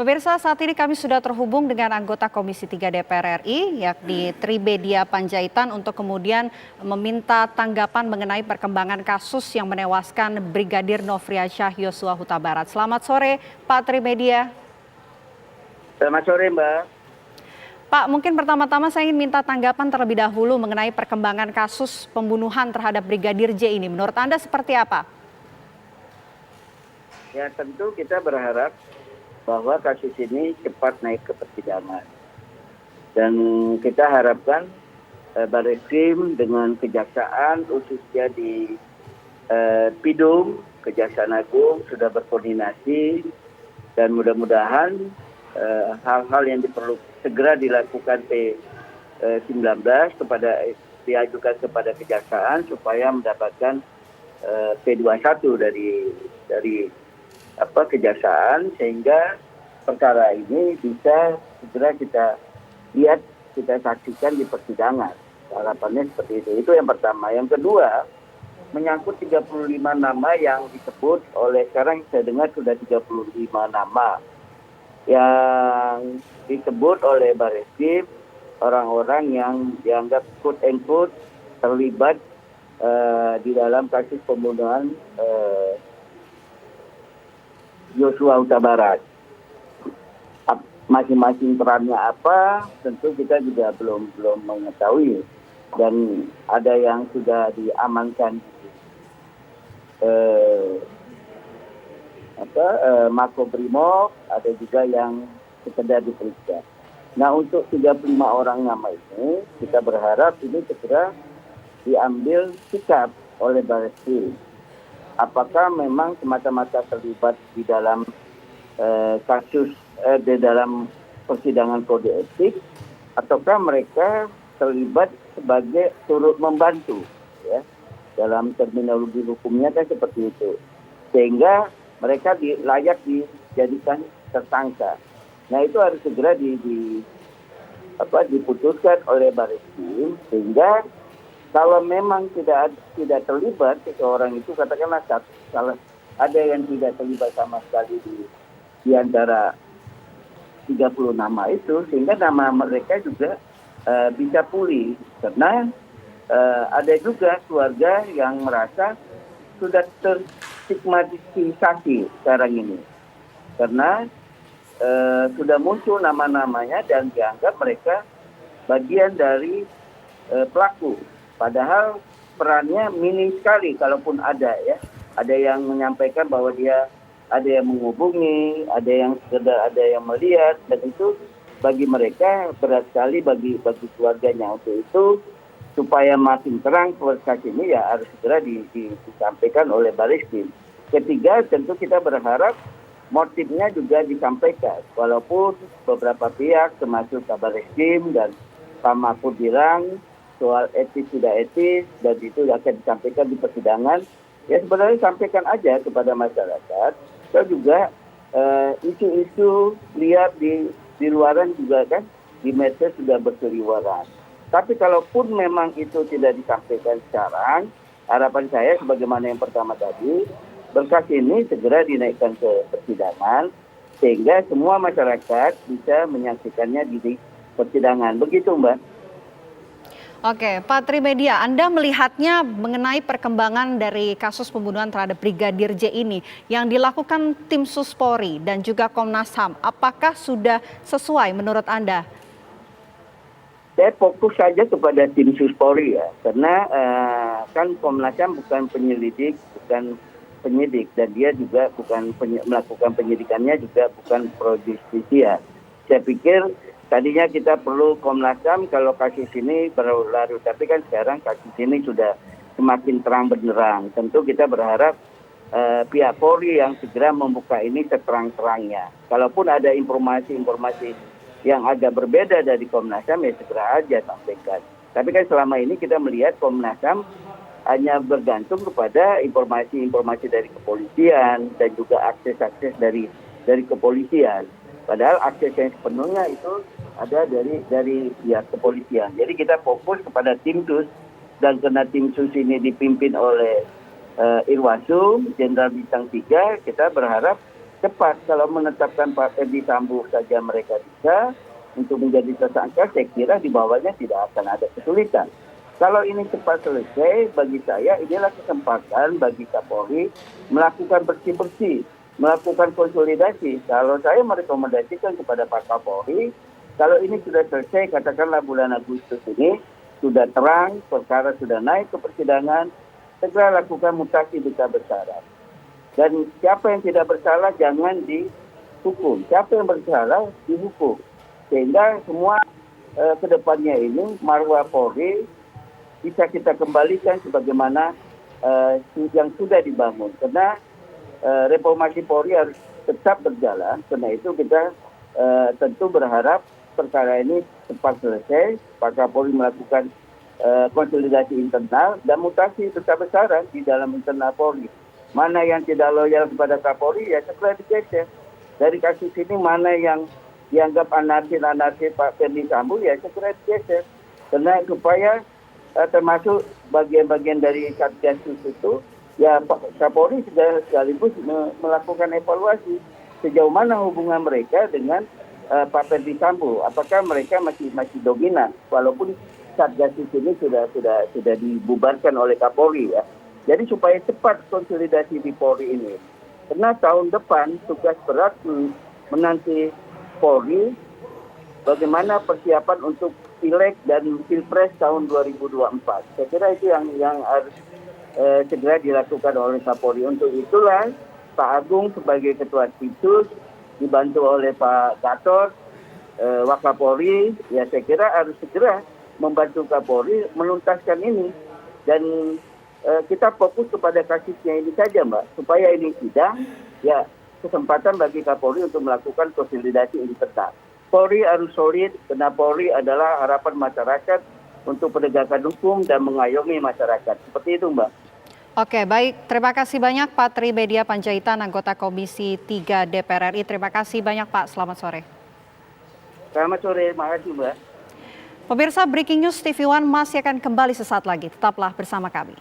Pemirsa, saat ini kami sudah terhubung dengan anggota Komisi 3 DPR RI, yakni Trimedia Panjaitan, untuk kemudian meminta tanggapan mengenai perkembangan kasus yang menewaskan Brigadir Nofriansyah Yosua Huta Barat. Selamat sore, Pak Trimedia. Selamat sore, Mbak. Pak, mungkin pertama-tama saya ingin minta tanggapan terlebih dahulu mengenai perkembangan kasus pembunuhan terhadap Brigadir J ini. Menurut Anda seperti apa? Ya, tentu kita berharap bahwa kasus ini cepat naik ke persidangan. Dan kita harapkan Barreskrim dengan Kejaksaan, khususnya di Pidum, Kejaksaan Agung sudah berkoordinasi, dan mudah-mudahan hal-hal yang diperlukan segera dilakukan P19 diajukan kepada Kejaksaan supaya mendapatkan P21 dari Kejaksaan, sehingga perkara ini bisa segera kita lihat, kita saksikan di persidangan. Harapannya seperti itu. Itu yang pertama. Yang kedua, menyangkut 35 nama yang disebut oleh, sekarang saya dengar sudah 35 nama yang disebut oleh Barreskrim, orang-orang yang dianggap quote and quote terlibat di dalam kasus pembunuhan Yosua Huta Barat. Masing-masing perannya apa, tentu kita juga belum mengetahui. Dan ada yang sudah diamankan Makobrimob, ada juga yang sekedar diperiksa. Nah, untuk 35 orang nama ini, kita berharap ini segera diambil sikap oleh Barreskrim. Apakah memang semata-mata terlibat di dalam kasus di dalam persidangan kode etik, ataukah mereka terlibat sebagai turut membantu, ya, dalam terminologi hukumnya kan seperti itu, sehingga mereka layak dijadikan tersangka. Nah, itu harus segera diputuskan oleh Barreskrim, sehingga kalau memang tidak terlibat seseorang itu, katakanlah kalau ada yang tidak terlibat sama sekali di antara 30 nama itu, sehingga nama mereka juga bisa pulih. Karena ada juga keluarga yang merasa sudah terstigmatisasi sekarang ini. Karena sudah muncul nama-namanya dan dianggap mereka bagian dari pelaku. Padahal perannya minim sekali, kalaupun ada, ya. Ada yang menyampaikan bahwa dia ada yang menghubungi, ada yang sekedar ada yang melihat, dan itu bagi mereka berat sekali, bagi keluarganya. Untuk itu, supaya makin terang kasus ini, ya harus segera disampaikan oleh Barreskrim. Ketiga, tentu kita berharap motifnya juga disampaikan. Walaupun beberapa pihak termasuk Barreskrim dan Pak Mahfud bilang soal etis tidak etis, dan itu akan disampaikan di persidangan. Ya, sebenarnya sampaikan aja kepada masyarakat. Dan juga isu-isu liar di luaran juga kan, di medsos sudah berseliweran. Tapi kalaupun memang itu tidak disampaikan sekarang, harapan saya sebagaimana yang pertama tadi, berkas ini segera dinaikkan ke persidangan, sehingga semua masyarakat bisa menyaksikannya di persidangan. Begitu, Mbak. Oke, Pak Trimedia, Anda melihatnya mengenai perkembangan dari kasus pembunuhan terhadap Brigadir J ini yang dilakukan tim Sus Polri dan juga Komnas HAM, apakah sudah sesuai menurut Anda? Saya fokus saja kepada tim Sus Polri, ya, karena kan Komnas HAM bukan penyelidik, bukan penyidik, dan dia juga bukan melakukan penyidikannya, juga bukan pro justisia. Saya pikir tadinya kita perlu Komnas HAM kalau kasus ini berlarut, tapi kan sekarang kasus ini sudah semakin terang benderang. Tentu kita berharap pihak Polri yang segera membuka ini seterang-terangnya. Kalaupun ada informasi-informasi yang agak berbeda dari Komnas HAM, ya segera aja sampaikan. Tapi kan selama ini kita melihat Komnas HAM hanya bergantung kepada informasi-informasi dari kepolisian dan juga akses-akses dari kepolisian. Padahal akses yang sepenuhnya itu ada dari pihak kepolisian. Jadi kita fokus kepada tim sus, dan karena tim sus ini dipimpin oleh Irwasum, Jenderal Bintang 3, kita berharap cepat kalau menetapkan Pak Ferdi Sambo saja mereka bisa untuk menjadi tersangka, saya kira di bawahnya tidak akan ada kesulitan. Kalau ini cepat selesai, bagi saya inilah kesempatan bagi Kapolri melakukan bersih-bersih, melakukan konsolidasi. Kalau saya merekomendasikan kepada Pak Kapolri, kalau ini sudah selesai, katakanlah bulan Agustus ini, sudah terang, perkara sudah naik ke persidangan, segera lakukan mutasi duta bersyarat. Dan siapa yang tidak bersalah jangan dihukum. Siapa yang bersalah dihukum. Sehingga semua kedepannya ini marwah Polri bisa kita kembalikan sebagaimana yang sudah dibangun. Karena reformasi Polri harus tetap berjalan. Karena itu kita tentu berharap perkara ini cepat selesai. Pak Kapolri melakukan konsolidasi internal dan mutasi besar besaran di dalam internal Polri. Mana yang tidak loyal kepada Kapolri ya segera digeser. Dari kasus ini mana yang dianggap anarkis Pak Ferdi Sambo ya segera digeser. Karena supaya termasuk bagian-bagian dari Satgasus itu, ya Pak Kapolri sekaligus melakukan evaluasi sejauh mana hubungan mereka dengan Pak Ferdi Sambo. Apakah mereka masih dominan, walaupun Satgasus ini sudah dibubarkan oleh Kapolri ya. Jadi supaya cepat konsolidasi di Polri ini. Karena tahun depan tugas berat menanti Polri bagaimana persiapan untuk Pileg dan Pilpres tahun 2024. Saya kira itu yang harus segera dilakukan oleh Kapolri. Untuk itulah Pak Agung sebagai Ketua Tipsus dibantu oleh Pak Gatot, Wakapolri, ya saya kira harus segera membantu Kapolri menuntaskan ini. Dan kita fokus kepada kasusnya ini saja Mbak, supaya ini sidang, ya kesempatan bagi Kapolri untuk melakukan konsolidasi internal. Polri harus solid, karena Polri adalah harapan masyarakat untuk penegakan hukum dan mengayomi masyarakat. Seperti itu, Mbak. Oke, baik. Terima kasih banyak Pak Trimedia Panjaitan, anggota Komisi 3 DPR RI. Terima kasih banyak Pak. Selamat sore. Selamat sore, terima kasih, Mbak. Pemirsa, Breaking News TV One masih akan kembali sesaat lagi. Tetaplah bersama kami.